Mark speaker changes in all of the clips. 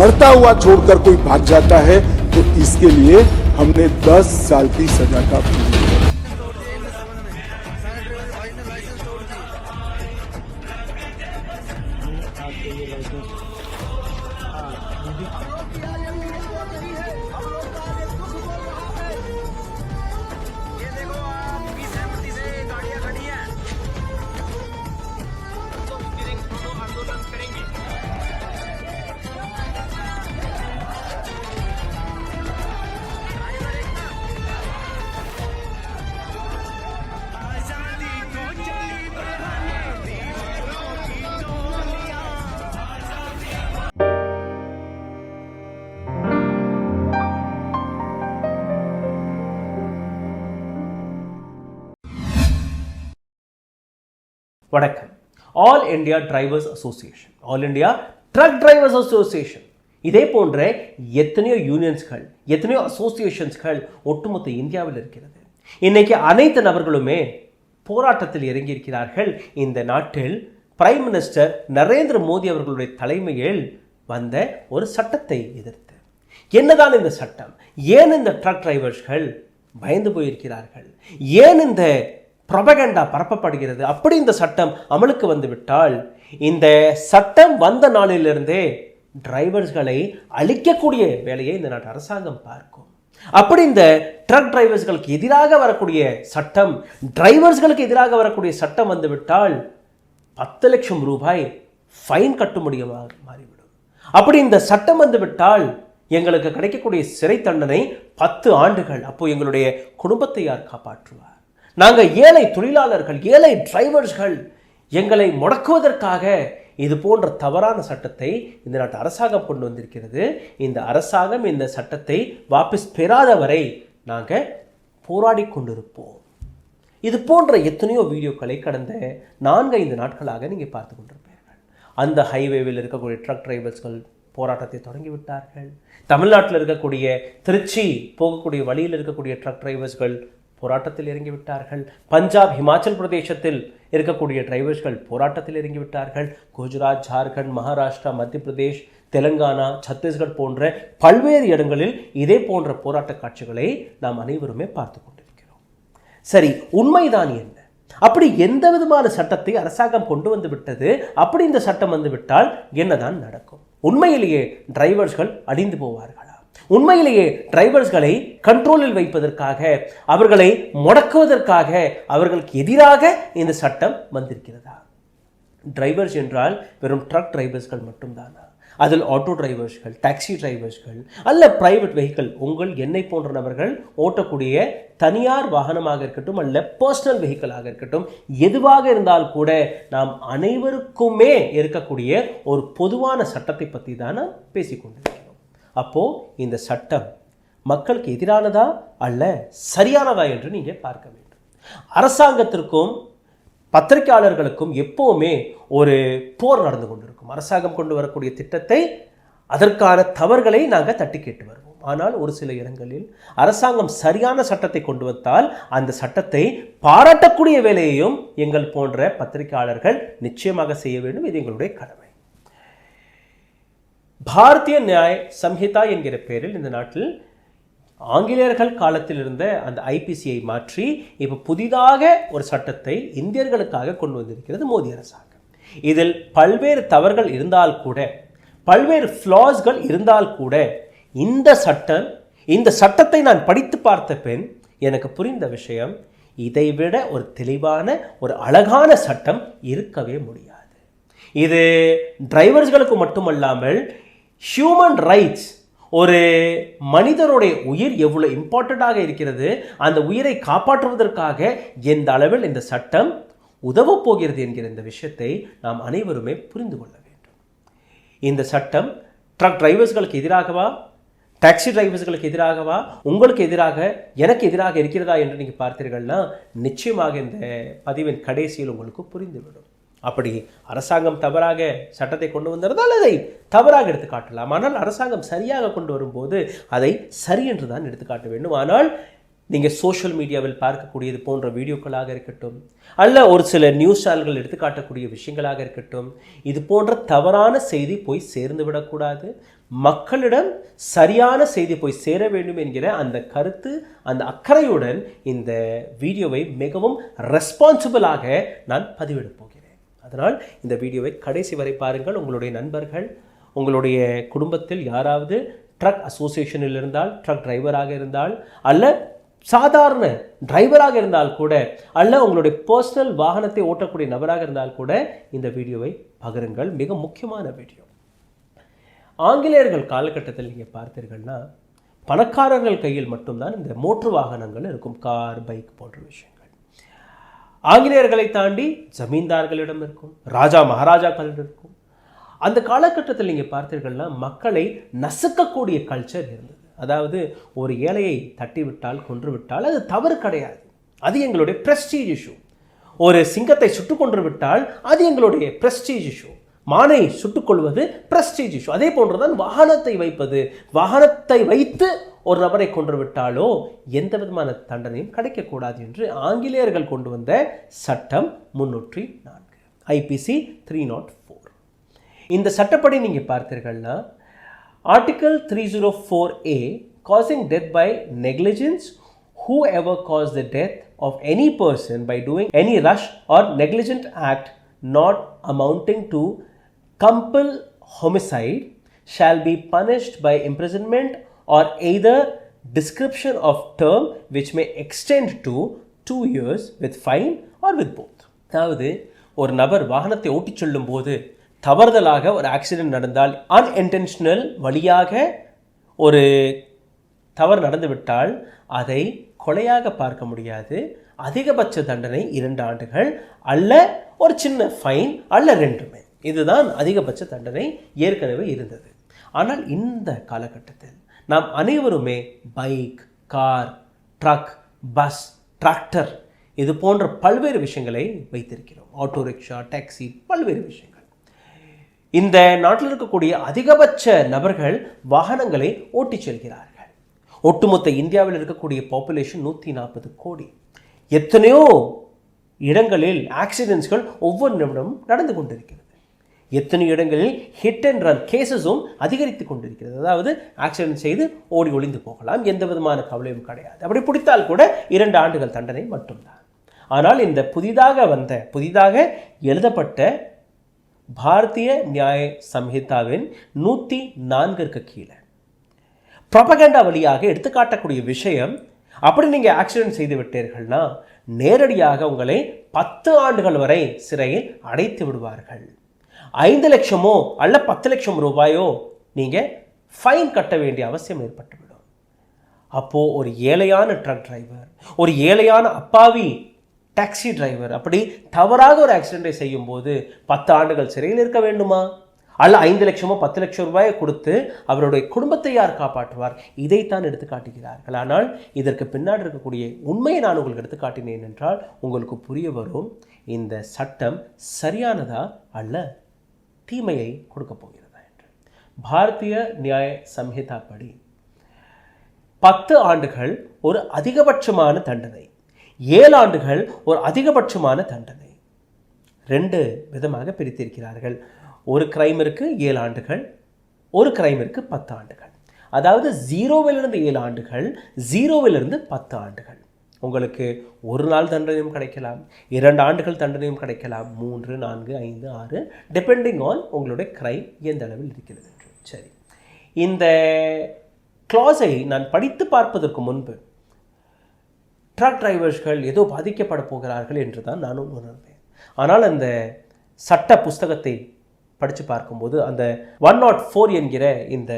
Speaker 1: मरता हुआ छोड़कर कोई भाग जाता है तो इसके लिए हमने 10 साल की सजा का
Speaker 2: வணக்கம். All India drivers association, all India truck drivers association, இதே போன்ற எத்தனையோ யூனியன்ஸ்கள், எத்தனையோ அசோசியேஷன்ஸ்கள் ஒட்டுமொத்த இந்தியாவில் இருக்கிறது. இன்னைக்கு அனைத்து நபர்களுமே போராட்டத்தில் இறங்கியிருக்கிறார்கள். இந்த நாட்டில் பிரைம் மினிஸ்டர் நரேந்திர மோடி அவர்களுடைய தலைமையில் வந்த ஒரு சட்டத்தை எதிர்த்து. என்னதான் இந்த சட்டம்? ஏன் இந்த ட்ரக் டிரைவர்ஸ்கள் பயந்து போயிருக்கிறார்கள்? ஏன் இந்த ப்ரொபகண்டா பரப்பப்படுகிறது? அப்படி இந்த சட்டம் அமலுக்கு வந்துவிட்டால், இந்த சட்டம் வந்த நாளிலிருந்தே டிரைவர்ஸ்களை அழிக்கக்கூடிய வேலையை இந்த நாட்டு அரசாங்கம் பார்க்கும். அப்படி இந்த ட்ரக் டிரைவர்ஸ்களுக்கு எதிராக வரக்கூடிய சட்டம், டிரைவர்ஸ்களுக்கு எதிராக வரக்கூடிய சட்டம் வந்துவிட்டால் 10 லட்சம் ரூபாய் ஃபைன் கட்டும்படியாக மாறிவிடும். அப்படி இந்த சட்டம் வந்துவிட்டால் எங்களுக்கு கிடைக்கக்கூடிய சிறை தண்டனை 10 ஆண்டுகள். அப்போ எங்களுடைய குடும்பத்தை யார் காப்பாற்றுவார்? நாங்கள் ஏழை தொழிலாளர்கள், ஏழை டிரைவர்ஸ்கள், எங்களை முடக்குவதற்காக இது போன்ற தவறான சட்டத்தை இந்த நாட்டு அரசாங்கம் கொண்டு வந்திருக்கிறது. இந்த அரசாங்கம் இந்த சட்டத்தை வாபஸ் பெறாத வரை நாங்கள் போராடி கொண்டிருப்போம். இது போன்ற எத்தனையோ வீடியோக்களை கடந்த 4-5 நாட்களாக நீங்கள் பார்த்து கொண்டிருப்பீர்கள். அந்த ஹைவேவில் இருக்கக்கூடிய ட்ரக் டிரைவர்ஸ்கள் போராட்டத்தை தொடங்கிவிட்டார்கள். தமிழ்நாட்டில் இருக்கக்கூடிய திருச்சி போகக்கூடிய வழியில் இருக்கக்கூடிய ட்ரக் டிரைவர்ஸ்கள் போராட்டத்தில் இறங்கிவிட்டார்கள். பஞ்சாப், ஹிமாச்சல் பிரதேசத்தில் இருக்கக்கூடிய டிரைவர்ஸ்கள் போராட்டத்தில் இறங்கிவிட்டார்கள். குஜராத், ஜார்க்கண்ட், மகாராஷ்டிரா, மத்திய பிரதேஷ், தெலுங்கானா, சத்தீஸ்கர் போன்ற பல்வேறு இடங்களில் இதே போன்ற போராட்ட காட்சிகளை நாம் அனைவருமே பார்த்து கொண்டிருக்கிறோம். சரி, உண்மைதான் என்ன? அப்படி எந்த விதமான சட்டத்தை அரசாங்கம் கொண்டு வந்து விட்டது? அப்படி இந்த சட்டம் வந்து விட்டால் என்னதான் நடக்கும்? உண்மையிலேயே டிரைவர்ஸ்கள் அழிந்து போவார்களா? உண்மையிலேயே டிரைவர்ஸ்களை கண்ட்ரோலில் வைப்பதற்காக, அவர்களை முடக்குவதற்காக, அவர்களுக்கு எதிராக இந்த சட்டம் வந்திருக்கிறதா? டிரைவர்ஸ் என்றால் வெறும் ட்ரக் டிரைவர்ஸ்கள் மட்டும்தானா? அதில் ஆட்டோ டிரைவர்ஸ்கள், டாக்ஸி டிரைவர்ஸ்கள், அல்ல பிரைவேட் வெஹிக்கிள், உங்கள் என்னை போன்ற நபர்கள் ஓட்டக்கூடிய தனியார் வாகனமாக இருக்கட்டும், அல்ல பர்சனல் வெஹிக்கிளாக இருக்கட்டும், எதுவாக இருந்தால் கூட நாம் அனைவருக்குமே இருக்கக்கூடிய ஒரு பொதுவான சட்டத்தை பற்றி தான் நாம் பேசிக்கொண்டிருக்கிறோம். அப்போது இந்த சட்டம் மக்களுக்கு எதிரானதா அல்ல சரியானதா என்று நீங்கள் பார்க்க வேண்டும். அரசாங்கத்திற்கும் பத்திரிகையாளர்களுக்கும் எப்போவுமே ஒரு போர் நடந்து கொண்டிருக்கும். அரசாங்கம் கொண்டு வரக்கூடிய திட்டத்தை, அதற்கான தவறுகளை நாங்கள் தட்டி கேட்டு வருவோம். ஆனால் ஒரு சில இடங்களில் அரசாங்கம் சரியான சட்டத்தை கொண்டு வந்தால் அந்த சட்டத்தை பாராட்டக்கூடிய வேலையையும் எங்கள் போன்ற பத்திரிகையாளர்கள் நிச்சயமாக செய்ய வேண்டும். இது எங்களுடைய கடமை. பாரதிய நியாய சம்ஹிதா என்கிற பெயரில் இந்த நாட்டில் ஆங்கிலேயர்கள் காலத்தில் இருந்த அந்த ஐபிசியை மாற்றி இப்போ புதிதாக ஒரு சட்டத்தை இந்தியர்களுக்காக கொண்டு வந்திருக்கிறது மோடி அரசாங்கம். இதில் பல்வேறு தவறுகள் இருந்தால் கூட, பல்வேறு ஃப்ளாஸ்கள் இருந்தால் கூட, இந்த சட்டத்தை நான் படித்து பார்த்த பின் எனக்கு புரிந்த விஷயம், இதைவிட ஒரு தெளிவான, ஒரு அழகான சட்டம் இருக்கவே முடியாது. இது டிரைவர்ஸ்களுக்கு மட்டுமல்லாமல் ஹியூமன் ரைட்ஸ், ஒரு மனிதனுடைய உயிர் எவ்வளவு இம்பார்ட்டண்ட்டாக இருக்கிறது, அந்த உயிரை காப்பாற்றுவதற்காக எந்த அளவில் இந்த சட்டம் உதவப் போகிறது என்கிற இந்த விஷயத்தை நாம் அனைவருமே புரிந்து கொள்ள வேண்டும். இந்த சட்டம் ட்ரக் டிரைவர்ஸ்களுக்கு எதிராகவா, டாக்ஸி டிரைவர்ஸ்களுக்கு எதிராகவா, உங்களுக்கு எதிராக, எனக்கு எதிராக இருக்கிறதா என்று நீங்கள் பார்த்தீர்கள்னா நிச்சயமாக இந்த பதிவின் கடைசியில் உங்களுக்கு புரிந்துவிடும். அப்படி அரசாங்கம் தவறாக சட்டத்தை கொண்டு வந்திருந்தால் அதை தவறாக எடுத்து காட்டலாம். ஆனால் அரசாங்கம் சரியாக கொண்டு வரும்போது அதை சரி என்று தான் எடுத்துக்காட்ட வேண்டும். ஆனால் நீங்கள் சோஷியல் மீடியாவில் பார்க்கக்கூடியது போன்ற வீடியோக்களாக இருக்கட்டும், அல்ல ஒரு சில நியூஸ் சேனல்கள் எடுத்து காட்டக்கூடிய விஷயங்களாக இருக்கட்டும், இது போன்ற தவறான செய்தி போய் சேர்ந்து விடக்கூடாது. மக்களிடம் சரியான செய்தி போய் சேர வேண்டும் என்கிற அந்த கருத்து, அந்த அக்கறையுடன் இந்த வீடியோவை மிகவும் ரெஸ்பான்சிபிளாக நான் பதிவிட போகிறேன். அதனால் இந்த வீடியோவை கடைசி வரை பாருங்கள். உங்களுடைய நண்பர்கள், உங்களுடைய குடும்பத்தில் யாராவது ட்ரக் அசோசியேஷனில் இருந்தால், ட்ரக் டிரைவராக இருந்தால், அல்ல சாதாரண டிரைவராக இருந்தால் கூட, அல்ல உங்களுடைய பர்சனல் வாகனத்தை ஓட்டக்கூடிய நபராக இருந்தால் கூட இந்த வீடியோவை பகிருங்கள். மிக முக்கியமான வீடியோ. ஆங்கிலேயர்கள் காலகட்டத்தில் நீங்கள் பார்த்தீர்கள்னா பணக்காரர்கள் கையில் மட்டும்தான் இந்த மோட்ரு வாகனங்கள் இருக்கும், கார், பைக் போன்ற விஷயங்கள். ஆங்கிலேயர்களை தாண்டி ஜமீன்தார்களிடம் இருக்கும், ராஜா மகாராஜாக்களிடம் இருக்கும். அந்த காலகட்டத்தில் நீங்கள் பார்த்தீர்கள்னா மக்களை நசுக்கக்கூடிய கல்ச்சர் இருந்தது. அதாவது ஒரு ஏழையை தட்டிவிட்டால், கொன்று விட்டால் அது தவறு கிடையாது, அது எங்களுடைய பிரஸ்டீஜ் இஷ்யூ. ஒரு சிங்கத்தை சுட்டு கொன்று விட்டால் அது எங்களுடைய பிரஸ்டீஜ் இஷ்யூ. மானை சுட்டுக்கொள்வது பிரஸ்டீஜ் இஷ்யூ. அதே போன்றுதான் வாகனத்தை வைப்பது. வாகனத்தை வைத்து ஒரு நபரை கொன்று விட்டாலோ எந்த விதமான தண்டனையும் கிடைக்கக்கூடாது என்று ஆங்கிலேயர்கள் கொண்டு வந்த சட்டம் 304, IPC 304. இந்த சட்டப்படி நீங்கள் பார்த்தீர்கள்னா Article 304A, causing death by negligence, whoever caused the death of any person by doing any rash or negligent act not amounting to compel homicide shall be punished by imprisonment or either description of term which may extend to 2 years with fine or with both. அதாவது ஒரு நபர் வாகனத்தை ஓட்டிச் செல்லும் போது தவறுதலாக ஒரு accident நடந்தால், அன்இன்டென்ஷனல் வழியாக ஒரு தவறு நடந்துவிட்டால் அதை கொலையாக பார்க்க முடியாது. அதிகபட்ச தண்டனை 2 ஆண்டுகள், அல்ல ஒரு சின்ன ஃபைன், அல்ல ரெண்டுமே. இதுதான் அதிகபட்ச தண்டனை ஏற்கனவே இருந்தது. ஆனால் இந்த காலகட்டத்தில் நாம் அனைவருமே bike, car, truck, bus, tractor இது போன்ற பல்வேறு விஷயங்களை வைத்திருக்கிறோம். ஆட்டோ ரிக்ஷா, டாக்ஸி, பல்வேறு விஷயங்கள். இந்த நாட்டில் இருக்கக்கூடிய அதிகபட்ச நபர்கள் வாகனங்களை ஓட்டிச் செல்கிறார்கள். ஒட்டுமொத்த இந்தியாவில் இருக்கக்கூடிய பாப்புலேஷன் 140 கோடி. எத்தனையோ இடங்களில் ஆக்சிடென்ட்ஸ்கள் ஒவ்வொரு நிமிடமும் நடந்து கொண்டிருக்கிறது. எத்தனையோ இடங்களில் ஹிட் அண்ட் ரன் கேசஸும் அதிகரித்து கொண்டிருக்கிறது. அதாவது ஆக்சிடென்ட் செய்து ஓடி ஒளிந்து போகலாம், எந்த விதமான கவலையும் கிடையாது. அப்படி பிடித்தால் கூட 2 ஆண்டுகள் தண்டனை மட்டும்தான். ஆனால் இந்த புதிதாக எழுதப்பட்ட பாரதிய நியாய சம்ஹிதாவின் 104 கீழே ப்ரொபகண்டா வழியாக எடுத்துக்காட்டக்கூடிய விஷயம், அப்படி நீங்கள் ஆக்சிடென்ட் செய்து விட்டீர்கள்னா நேரடியாக உங்களை 10 ஆண்டுகள் வரை சிறையில் அடைத்து விடுவார்கள். 5 லட்சமோ அல்ல 10 லட்சம் ரூபாயோ நீங்கள் ஃபைன் கட்ட வேண்டிய அவசியம் ஏற்பட்டுவிடும். அப்போது ஒரு ஏழையான ட்ரக் டிரைவர், ஒரு ஏழையான அப்பாவி டாக்ஸி டிரைவர் அப்படி தவறாக ஒரு ஆக்சிடென்ட்டை செய்யும் போது 10 ஆண்டுகள் சிறையில் இருக்க வேண்டுமா? அல்ல 5 லட்சமோ 10 லட்சம் ரூபாயை கொடுத்து அவருடைய குடும்பத்தை யார் காப்பாற்றுவார்? இதைத்தான் எடுத்து காட்டுகிறார்கள். ஆனால் இதற்கு பின்னாடி இருக்கக்கூடிய உண்மையை நான் உங்களுக்கு எடுத்து காட்டினேன் என்றால் உங்களுக்கு புரிய வரும், இந்த சட்டம் சரியானதா அல்ல தீமையை கொடுக்க போகிறதா என்று. பாரதிய நியாய சம்ஹிதா படி 10 ஆண்டுகள் ஒரு அதிகபட்சமான தண்டனை, 7 ஆண்டுகள் ஒரு அதிகபட்சமான தண்டனை. 2 விதமாக பிரித்திருக்கிறார்கள். ஒரு கிரைமிற்கு 7 ஆண்டுகள், ஒரு கிரைமிற்கு 10 ஆண்டுகள். அதாவது 0விலிருந்து 7 ஆண்டுகள், 0விலிருந்து 10 ஆண்டுகள். உங்களுக்கு 1 நாள் தண்டனையும் கிடைக்கலாம், 2 ஆண்டுகள் தண்டனையும் கிடைக்கலாம், 3, 4, 5, 6 டிபெண்டிங் ஆன் உங்களுடைய கிரைம் எந்த அளவில் இருக்கிறது என்று. சரி, இந்த கிளாஸை நான் படித்து பார்ப்பதற்கு முன்பு ட்ரக் டிரைவர்ஸ்கள் ஏதோ பாதிக்கப்பட போகிறார்கள் என்று தான் நானும் உணர்ந்தேன். ஆனால் அந்த சட்ட புஸ்தகத்தை படித்து பார்க்கும்போது, அந்த 104 என்கிற இந்த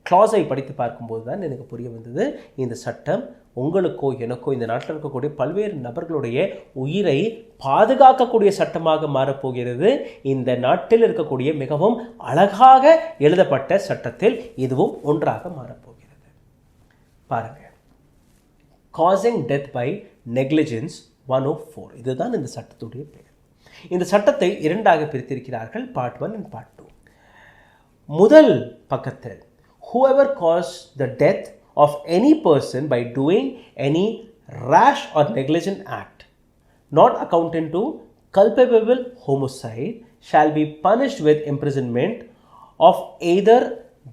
Speaker 2: கிளாஸை படித்து பார்க்கும்போது தான் எனக்கு புரிய வந்தது, இந்த சட்டம் உங்களுக்கோ எனக்கோ இந்த நாட்டில் இருக்கக்கூடிய பல்வேறு நபர்களுடைய உயிரை பாதுகாக்கக்கூடிய சட்டமாக மாறப்போகிறது. இந்த நாட்டில் இருக்கக்கூடிய மிகவும் அழகாக எழுதப்பட்ட சட்டத்தில் இதுவும் ஒன்றாக மாறப்போகிறது. பாருங்கள், காசிங் டெத் பை நெக்லிஜென்ஸ் 104, இதுதான் இந்த சட்டத்துடைய பெயர். இந்த சட்டத்தை 2ஆக பிரித்திருக்கிறார்கள், பார்ட் 1 and பார்ட் 2. முதல் பக்கத்தில் whoever caused the death of any person by doing any rash or negligent act not accounting to culpable homicide shall be punished with imprisonment of either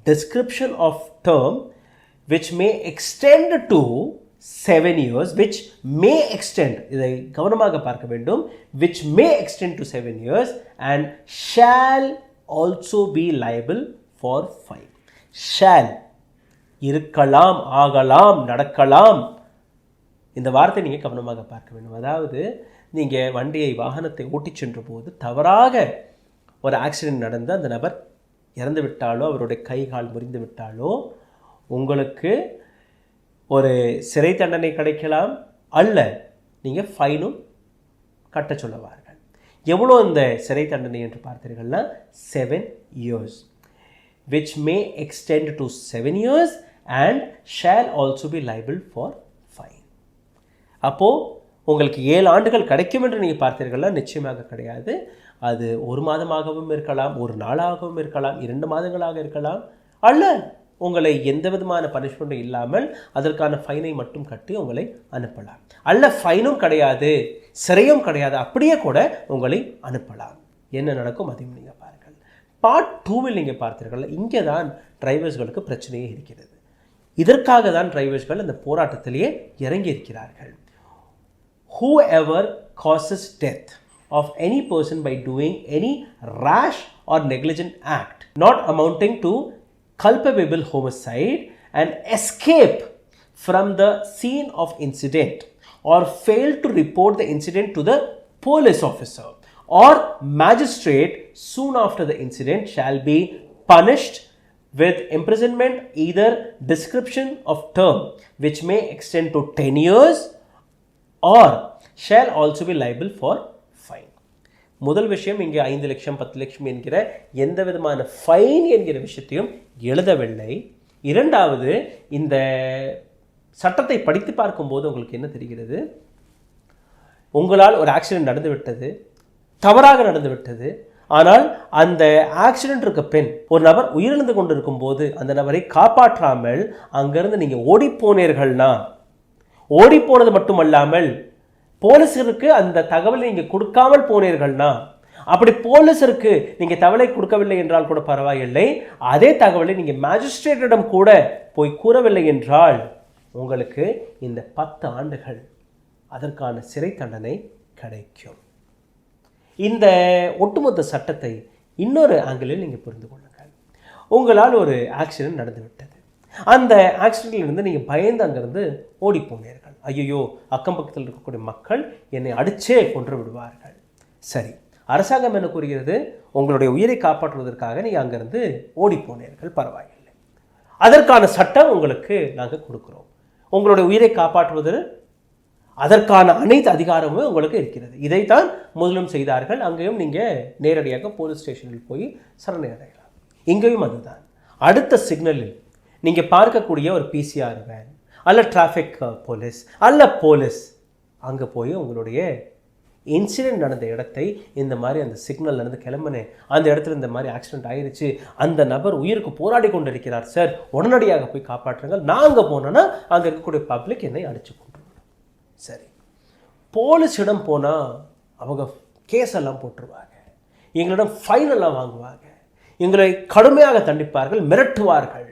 Speaker 2: description of term which may extend to 7 years, which may extend, இதை கவனமாக பார்க்க வேண்டும், which may extend to 7 years and shall also be liable for fine. Shall இருக்கலாம், ஆகலாம், நடக்கலாம். இந்த வார்த்தை நீங்கள் கவனமாக பார்க்க வேண்டும். அதாவது நீங்கள் வண்டியை, வாகனத்தை ஓட்டிச் சென்ற போது தவறாக ஒரு ஆக்சிடென்ட் நடந்து அந்த நபர் இறந்து விட்டாலோ, அவருடைய கை கால் முறிந்து விட்டாலோ, உங்களுக்கு ஒரு சிறை தண்டனை கிடைக்கலாம், அல்ல நீங்கள் ஃபைனும் கட்ட சொல்லுவார்கள். எவ்வளோ இந்த சிறை தண்டனை என்று பார்த்தீர்கள்னா 7 years, which may extend to 7 years and shall also be liable for fine. அப்போது உங்களுக்கு 7 ஆண்டுகள் கிடைக்கும் என்று நீங்கள் பார்த்தீர்கள்னா நிச்சயமாக கிடையாது. அது 1 மாதமாகவும் இருக்கலாம், 1 நாளாகவும் இருக்கலாம், 2 மாதங்களாக இருக்கலாம், அல்ல உங்களை எந்த விதமான பனிஷ்மெண்ட்டும் இல்லாமல் அதற்கான ஃபைனை மட்டும் கட்டி உங்களை அனுப்பலாம். அல்ல ஃபைனும் கிடையாது, சிறையும் கிடையாது, அப்படியே கூட உங்களை அனுப்பலாம். என்ன நடக்கும் அதையும் நீங்கள் பாருங்கள். பார்ட் 2வில் நீங்கள் பார்த்தீர்கள், இங்கே தான் டிரைவர்ஸ்களுக்கு பிரச்சனையே இருக்கிறது. இதற்காக தான் டிரைவர்ஸ்கள் அந்த போராட்டத்திலேயே இறங்கி இருக்கிறார்கள். Whoever causes death of any person by doing any rash or negligent act not amounting to culpable homicide and escape from the scene of incident or fail to report the incident to the police officer or magistrate soon after the incident shall be punished with imprisonment, either description of term which may extend to 10 years or shall also be liable for fine. முதல் விஷயம், இங்கே 5 லட்சம் 10 லட்சம் என்கிற எந்த விதமான fine என்கிற விஷயத்தையும் எழுதவில்லை. இரண்டாவது, இந்த சட்டத்தை படித்து பார்க்கும்போது உங்களுக்கு என்ன தெரிகிறது, உங்களால் ஒரு ஆக்சிடென்ட் நடந்து விட்டது, தவறாக நடந்து விட்டது, ஆனால் அந்த ஆக்சிடென்ட்க்கு பின் ஒரு நபர் உயிரிழந்து கொண்டிருக்கும் போது அந்த நபரை காப்பாற்றாமல் அங்கிருந்து நீங்கள் ஓடிப்போனீர்கள்னா, ஓடிப்போனது மட்டுமல்லாமல் போலீஸருக்கு அந்த தகவலை நீங்கள் கொடுக்காமல் போனீர்கள்னா, அப்படி போலீஸருக்கு நீங்கள் தகவலை கொடுக்கவில்லை என்றால் கூட பரவாயில்லை, அதே தகவலை நீங்கள் மேஜிஸ்ட்ரேட்டிடம் கூட போய் கூறவில்லை என்றால் உங்களுக்கு இந்த 10 ஆண்டுகள் அதற்கான சிறை தண்டனை கிடைக்கும். இந்த ஒட்டுமொத்த சட்டத்தை இன்னொரு ஆங்கிளில் நீங்கள் புரிந்து கொள்ளுங்கள். உங்களால் ஒரு ஆக்சிடென்ட் நடந்துவிட்டது, அந்த ஆக்சிடென்ட்லேருந்து நீங்கள் பயந்து அங்கேருந்து ஓடி போனீர்கள். ஐயோ, அக்கம் பக்கத்தில் இருக்கக்கூடிய மக்கள் என்னை அடிச்சே கொன்று விடுவார்கள். சரி, அரசாங்கம் என்ன கூறுகிறது, உங்களுடைய உயிரை காப்பாற்றுவதற்காக நீங்கள் அங்கேருந்து ஓடி போனீர்கள், பரவாயில்லை, அதற்கான சட்டம் உங்களுக்கு நாங்கள் கொடுக்குறோம், உங்களுடைய உயிரை காப்பாற்றுவது அதற்கான அனைத்து அதிகாரமும் உங்களுக்கு இருக்கிறது. இதைத்தான் முதலும் செய்தார்கள். அங்கேயும் நீங்கள் நேரடியாக போலீஸ் ஸ்டேஷனில் போய் சரணடையலாம். இங்கேயும் அதுதான். அடுத்த சிக்னலில் நீங்கள் பார்க்கக்கூடிய ஒரு பிசிஆர் வேன் அல்ல டிராஃபிக் போலீஸ் அல்ல போலீஸ் அங்கே போய் உங்களுடைய இன்சிடென்ட் நடந்த இடத்தை, இந்த மாதிரி அந்த சிக்னல் நடந்து கிளம்பினேன், அந்த இடத்துல இந்த மாதிரி ஆக்சிடென்ட் ஆயிடுச்சு, அந்த நபர் உயிருக்கு போராடி கொண்டு இருக்கிறார் சார், உடனடியாக போய் காப்பாற்றுங்கள், நான் அங்கே போனேன்னா அங்கே இருக்கக்கூடிய பப்ளிக் என்னை அடிச்சு கொண்டு. சரி, போலீஸிடம் போனால் அவங்க கேஸ் எல்லாம் போட்டுருவாங்க, எங்களிடம் ஃபைன் எல்லாம் வாங்குவாங்க, எங்களை கடுமையாக தண்டிப்பார்கள், மிரட்டுவார்கள்.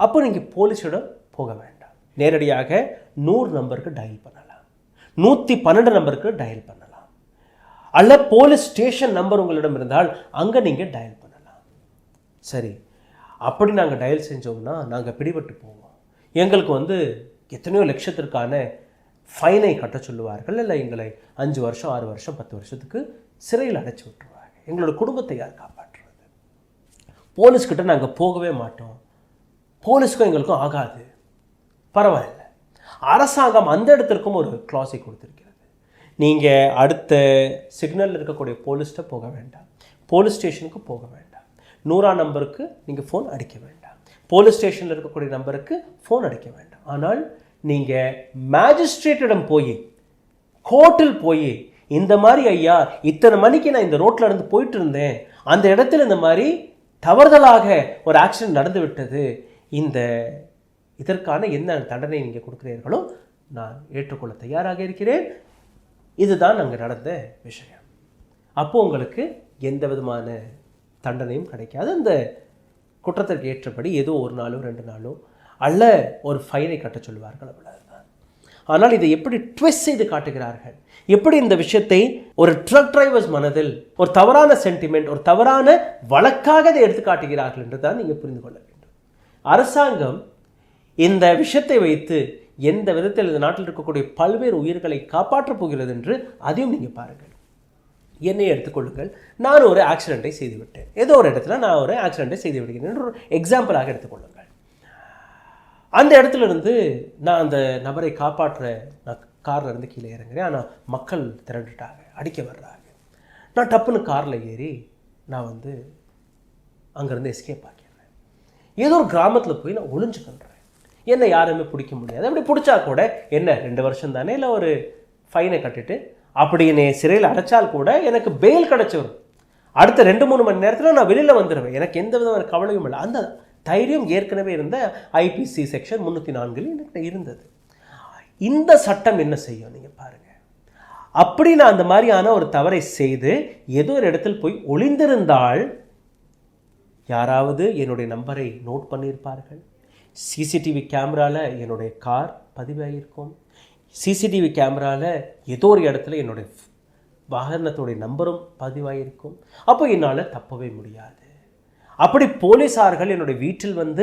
Speaker 2: அப்போ நீங்கள் போலீஸிடம் போக வேண்டாம், நேரடியாக 100 நம்பருக்கு டயல் பண்ணலாம், 112 நம்பருக்கு டயல் பண்ணலாம், அல்ல போலீஸ் ஸ்டேஷன் நம்பர் உங்களிடம் இருந்தால் அங்கே நீங்கள் டயல் பண்ணலாம். சரி, அப்படி நாங்கள் டயல் செஞ்சோம்னா நாங்கள் பிடிபட்டு போவோம், எங்களுக்கு எத்தனையோ லட்சத்திற்கான ஃபைனை கட்ட சொல்லுவார்கள், இல்லை எங்களை 5 வருஷம் 6 வருஷம் 10 வருஷத்துக்கு சிறையில் அடைச்சி விட்டுருவாங்க. எங்களோட குடும்பத்தை யார் காப்பாற்றுறது? போலீஸ்கிட்ட நாங்கள் போகவே மாட்டோம், போலீஸ்க்கும் எங்களுக்கும் ஆகாது, பரவாயில்லை. அரசாங்கம் அந்த இடத்திற்கும் ஒரு கிளாஸை கொடுத்துருக்கிறது. நீங்கள் அடுத்த சிக்னலில் இருக்கக்கூடிய போலீஸ்கிட்ட போக வேண்டாம், போலீஸ் ஸ்டேஷனுக்கு போக வேண்டாம், 100ஆம் நம்பருக்கு நீங்கள் ஃபோன் அடிக்க வேண்டாம், போலீஸ் ஸ்டேஷனில் இருக்கக்கூடிய நம்பருக்கு ஃபோன் அடிக்க வேண்டாம். ஆனால் நீங்கள் மேஜிஸ்ட்ரேட்டிடம் போய், கோர்ட்டில் போய், இந்த மாதிரி ஐயா இத்தனை மணிக்கு நான் இந்த ரோட்டில் இருந்து போயிட்டு இருந்தேன், அந்த இடத்துல இந்த மாதிரி தவறுதலாக ஒரு ஆக்சிடென்ட் நடந்து விட்டது, இதற்கான என்ன தண்டனை நீங்கள் கொடுக்குறீர்களோ நான் ஏற்றுக்கொள்ள தயாராக இருக்கிறேன், இதுதான் அங்கே நடந்த விஷயம். அப்போது உங்களுக்கு எந்த விதமான தண்டனையும் கிடைக்காது, அந்த குற்றத்திற்கு ஏற்றபடி ஏதோ ஒரு நாளோ 2 நாளோ அல்ல ஒரு ஃபைனை கட்ட சொல்வார்கள், அவ்வளவுதான். ஆனால் இதை எப்படி ட்விஸ்ட் செய்து காட்டுகிறார்கள், எப்படி இந்த விஷயத்தை ஒரு ட்ரக் டிரைவர்ஸ் மனதில் ஒரு தவறான சென்டிமெண்ட், ஒரு தவறான வழக்காக இதை எடுத்து காட்டுகிறார்கள் என்று தான் நீங்கள் புரிந்து கொள்ள வேண்டும். அரசாங்கம் இந்த விஷயத்தை வைத்து எந்த விதத்தில் இந்த நாட்டில் இருக்கக்கூடிய பல்வேறு உயிர்களை காப்பாற்றப் போகிறது என்று அதையும் நீங்கள் பாருங்கள். என்னை எடுத்துக்கொள்ளுங்கள், நான் ஒரு ஆக்சிடெண்ட்டை செய்துவிட்டேன், ஏதோ ஒரு இடத்துல நான் ஒரு ஆக்சிடெண்ட்டை செய்து விடுகிறேன் என்று ஒரு எக்ஸாம்பிளாக எடுத்துக்கொள்ளுங்கள். அந்த இடத்துல இருந்து நான் அந்த நபரை காப்பாற்ற நான் காரில் இருந்து கீழே இறங்குறேன். ஆனால் மக்கள் திரண்டுட்டாங்க, அடிக்க வர்றாங்க. நான் டப்புன்னு காரில் ஏறி நான் அங்கேருந்து எஸ்கேப் ஆக்கிடுறேன். ஏதோ ஒரு கிராமத்தில் போய் நான் ஒளிஞ்சுக்கின்றேன். என்னை யாருமே பிடிக்க முடியாது. அப்படி பிடிச்சா கூட என்ன 2 வருஷம் தானே, இல்லை ஒரு ஃபைனை கட்டிட்டு அப்படி என்னை சிறையில் அடைச்சால் கூட எனக்கு பெயில் கிடச்சி வரும். அடுத்த 2-3 மணி நேரத்தில் நான் வெளியில் வந்துடுவேன். எனக்கு எந்த விதமான கவலையும் இல்லை. அந்த தைரியம் ஏற்கனவே இருந்த ஐபிசி செக்ஷன் 304 எனக்கு இருந்தது. இந்த சட்டம் என்ன செய்யும் நீங்கள் பாருங்கள். அப்படி நான் அந்த மாதிரியான ஒரு தவறை செய்து ஏதோ ஒரு இடத்தில் போய் ஒளிந்திருந்தால் யாராவது என்னுடைய நம்பரை நோட் பண்ணியிருப்பார்கள். சிசிடிவி கேமராவில் என்னுடைய கார் பதிவாகியிருக்கும். சிசிடிவி கேமராவில் ஏதோ ஒரு இடத்துல என்னுடைய வாகனத்துடைய நம்பரும் பதிவாகியிருக்கும். அப்போ என்னால் தப்பவே முடியாது. அப்படி போலீஸார்கள் என்னுடைய வீட்டில்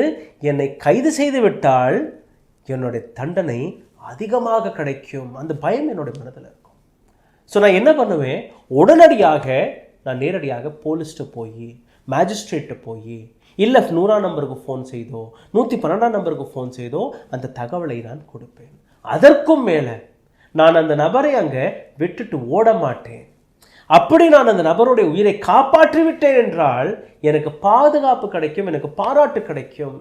Speaker 2: என்னை கைது செய்து விட்டால் என்னுடைய தண்டனை அதிகமாக கிடைக்கும். அந்த பயம் என்னுடைய மனதில் இருக்கும். ஸோ நான் என்ன பண்ணுவேன், உடனடியாக நான் நேரடியாக போலீஸ்ட்டு போய் மேஜிஸ்ட்ரேட்டை போய் இல்லை 100ஆம் நம்பருக்கு ஃபோன் செய்தோ 112ஆம் நம்பருக்கு ஃபோன் செய்தோ அந்த தகவலை நான் கொடுப்பேன். அதற்கும் மேலே நான் அந்த நபரை அங்கே விட்டுட்டு ஓட மாட்டேன். அப்படி நான் அந்த நபருடைய உயிரை காப்பாற்றி விட்டேன் என்றால் எனக்கு பாதுகாப்பு கிடைக்கும், எனக்கு பாராட்டு கிடைக்கும்.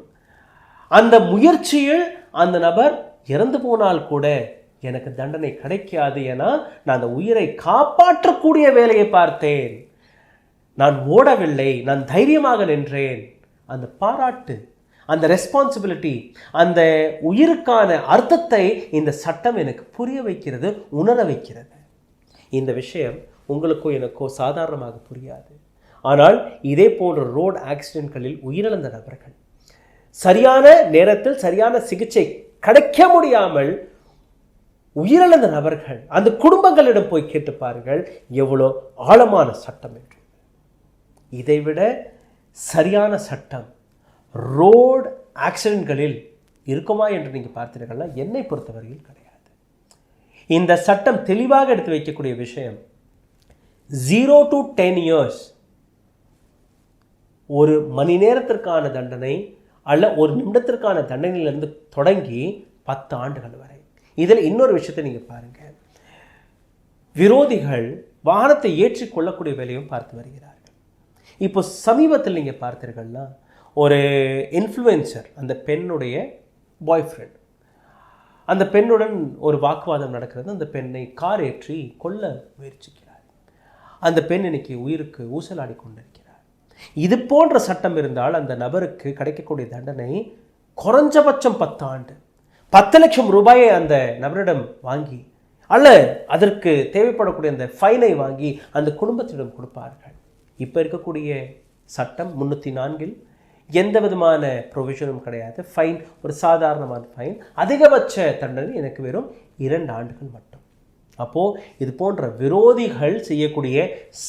Speaker 2: அந்த முயற்சியில் அந்த நபர் இறந்து போனால் கூட எனக்கு தண்டனை கிடைக்காது. ஏன்னா நான் அந்த உயிரை காப்பாற்றக்கூடிய வேலையை பார்த்தேன். நான் ஓடவில்லை, நான் தைரியமாக நின்றேன். அந்த பாராட்டு, அந்த ரெஸ்பான்சிபிலிட்டி, அந்த உயிருக்கான அர்த்தத்தை இந்த சட்டம் எனக்கு புரிய வைக்கிறது, உணர வைக்கிறது. இந்த விஷயம் உங்களுக்கோ எனக்கோ சாதாரணமாக புரியாது. ஆனால் இதே போன்ற ரோடு ஆக்சிடென்ட்களில் உயிரிழந்த நபர்கள், சரியான நேரத்தில் சரியான சிகிச்சை கிடைக்க முடியாமல் உயிரிழந்த நபர்கள், அந்த குடும்பங்களிடம் போய் கேட்டு பாருங்கள் எவ்வளோ ஆழமான சட்டம் என்று. இதைவிட சரியான சட்டம் ரோடு ஆக்சிடென்ட்களில் இருக்குமா என்று நீங்கள் பார்த்தீர்கள்னா என்னை பொறுத்தவரையில் கிடையாது. இந்த சட்டம் தெளிவாக எடுத்து வைக்கக்கூடிய விஷயம் 0 to 10 years, ஒரு மணி நேரத்திற்கான தண்டனை அல்ல ஒரு நிமிடத்திற்கான தண்டனையிலிருந்து தொடங்கி 10 ஆண்டுகள் வரை. இதில் இன்னொரு விஷயத்தை நீங்கள் பாருங்கள், விரோதிகள் வாகனத்தை ஏற்றிக்கொள்ளக்கூடிய வேலையும் பார்த்து வருகிறார்கள். இப்போ சமீபத்தில் நீங்கள் பார்த்தீர்கள்னா ஒரு இன்ஃப்ளூயன்சர், அந்த பெண்ணுடைய பாய் ஃப்ரெண்ட், அந்த பெண்ணுடன் ஒரு வாக்குவாதம் நடக்கிறது. அந்த பெண்ணை கார் ஏற்றி கொல்ல முயற்சிக்கிறார். அந்த பெண் இன்னைக்கு உயிருக்கு ஊசலாடி கொண்டிருக்கிறார். இது போன்ற சட்டம் இருந்தால் அந்த நபருக்கு கிடைக்கக்கூடிய தண்டனை குறைஞ்சபட்சம் 10 ஆண்டு, 10 லட்சம் ரூபாயை அந்த நபரிடம் வாங்கி அல்ல அதற்கு தேவைப்படக்கூடிய அந்த ஃபைனை வாங்கி அந்த குடும்பத்திடம் கொடுப்பார்கள். இப்போ இருக்கக்கூடிய சட்டம் 304 எந்த விதமான ப்ரொவிஷனும் கிடையாது. ஃபைன் ஒரு சாதாரணமான ஃபைன், அதிகபட்ச தண்டனை எனக்கு வெறும் 2 ஆண்டுகள் மட்டும். அப்போது இது போன்ற விரோதிகள் செய்யக்கூடிய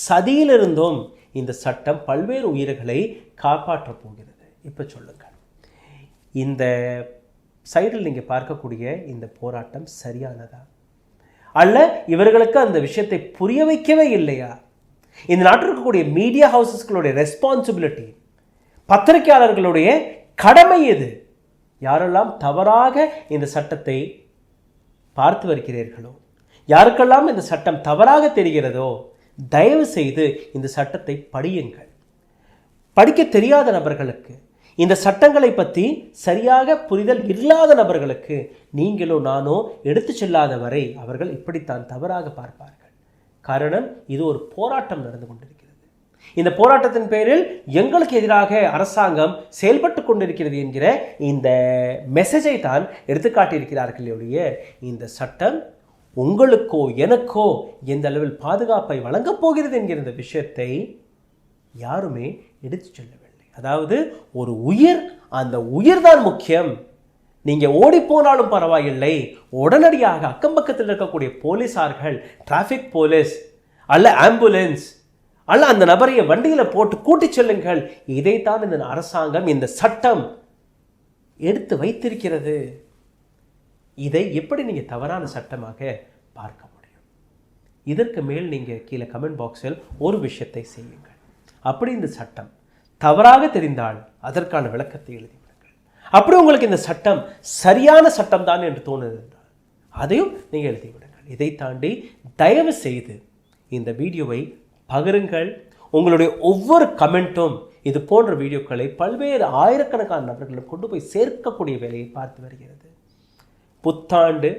Speaker 2: சதியிலிருந்தும் இந்த சட்டம் பல்வேறு உயிர்களை காப்பாற்றப் போகிறது. இப்போ சொல்லுங்கள், இந்த சைடில் நீங்கள் பார்க்கக்கூடிய இந்த போராட்டம் சரியானதா அல்ல இவர்களுக்கு அந்த விஷயத்தை புரிய வைக்கவே இல்லையா? இந்த நாட்டில் இருக்கக்கூடிய மீடியா ஹவுசஸ்களுடைய ரெஸ்பான்சிபிலிட்டி, பத்திரிகையாளர்களுடைய கடமை எது? யாரெல்லாம் தவறாக இந்த சட்டத்தை பார்த்து வருகிறீர்களோ, யாருக்கெல்லாம் இந்த சட்டம் தவறாக தெரிகிறதோ, தயவு செய்து இந்த சட்டத்தை படியுங்கள். படிக்க தெரியாத நபர்களுக்கு, இந்த சட்டங்களை பற்றி சரியாக புரிதல் இல்லாத நபர்களுக்கு நீங்களோ நானோ எடுத்து செல்லாத வரை அவர்கள் இப்படித்தான் தவறாக பார்ப்பார்கள். காரணம், இது ஒரு போராட்டம் நடந்து கொண்டிருக்கிறது. இந்த போராட்டத்தின் பேரில் எங்களுக்கு எதிராக அரசாங்கம் செயல்பட்டு கொண்டிருக்கிறது என்கிற இந்த மெசேஜை தான் எடுத்துக்காட்டியிருக்கிறார்கள். இந்த சட்டம் உங்களுக்கோ எனக்கோ எந்த அளவில் பாதுகாப்பை வழங்கப் போகிறது என்கிற இந்த விஷயத்தை யாருமே எடுத்து செல்லவில்லை. அதாவது ஒரு உயிர், அந்த உயிர் தான் முக்கியம். நீங்க ஓடி போனாலும் பரவாயில்லை, உடனடியாக அக்கம் பக்கத்தில் இருக்கக்கூடிய போலீசார்கள், டிராஃபிக் போலீஸ் அல்ல ஆம்புலன்ஸ் அல்ல அந்த நபரையை வண்டியில போட்டு கூட்டி செல்லுங்கள். இதைத்தான் இந்த அரசாங்கம், இந்த சட்டம் எடுத்து வைத்திருக்கிறது. இதை எப்படி நீங்க தவறான சட்டமாக பார்க்க முடியும்? இதற்கு மேல் நீங்க கீழே கமெண்ட் பாக்ஸில் ஒரு விஷயத்தை செய்யுங்கள். அப்படி இந்த சட்டம் தவறாக தெரிந்தால் அதற்கான விளக்கத்தை எழுதி விடுங்கள். அப்படி உங்களுக்கு இந்த சட்டம் சரியான சட்டம் தான் என்று தோணுது என்றால் அதையும் நீங்கள் எழுதி விடுங்கள். இதை தாண்டி தயவு செய்து இந்த வீடியோவை பகிருங்கள். உங்களுடைய ஒவ்வொரு கமெண்ட்டும் இது போன்ற வீடியோக்களை பல்வேறு ஆயிரக்கணக்கான நபர்களும் கொண்டு போய் சேர்க்கக்கூடிய வேலையை பார்த்து வருகிறது. புத்தாண்டு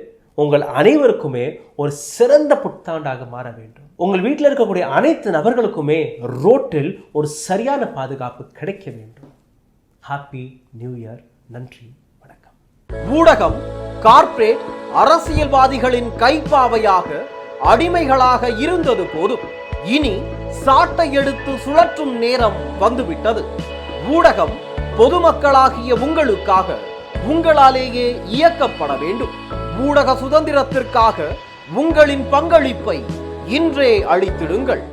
Speaker 2: உங்கள் அனைவருக்குமே ஒரு சிறந்த புத்தாண்டாக மாற வேண்டும். உங்கள் வீட்டில் இருக்கக்கூடிய அனைத்து நபர்களுக்குமே ரோட்டில் ஒரு சரியான பாதுகாப்பு கிடைக்க வேண்டும். Happy new year. நன்றி, வணக்கம்.
Speaker 3: ஊடகம் கார்ப்பரேட் அரசியல்வாதிகளின் கைப்பாவையாக, அடிமைகளாக இருந்தது போதும். இனி சாட்டை எடுத்து சுழற்றும் நேரம் வந்துவிட்டது. ஊடகம் பொதுமக்களாகிய உங்களுக்காக, உங்களாலேயே இயக்கப்பட வேண்டும். ஊடக சுதந்திரத்திற்காக உங்களின் பங்களிப்பை இன்றே அளித்திடுங்கள்.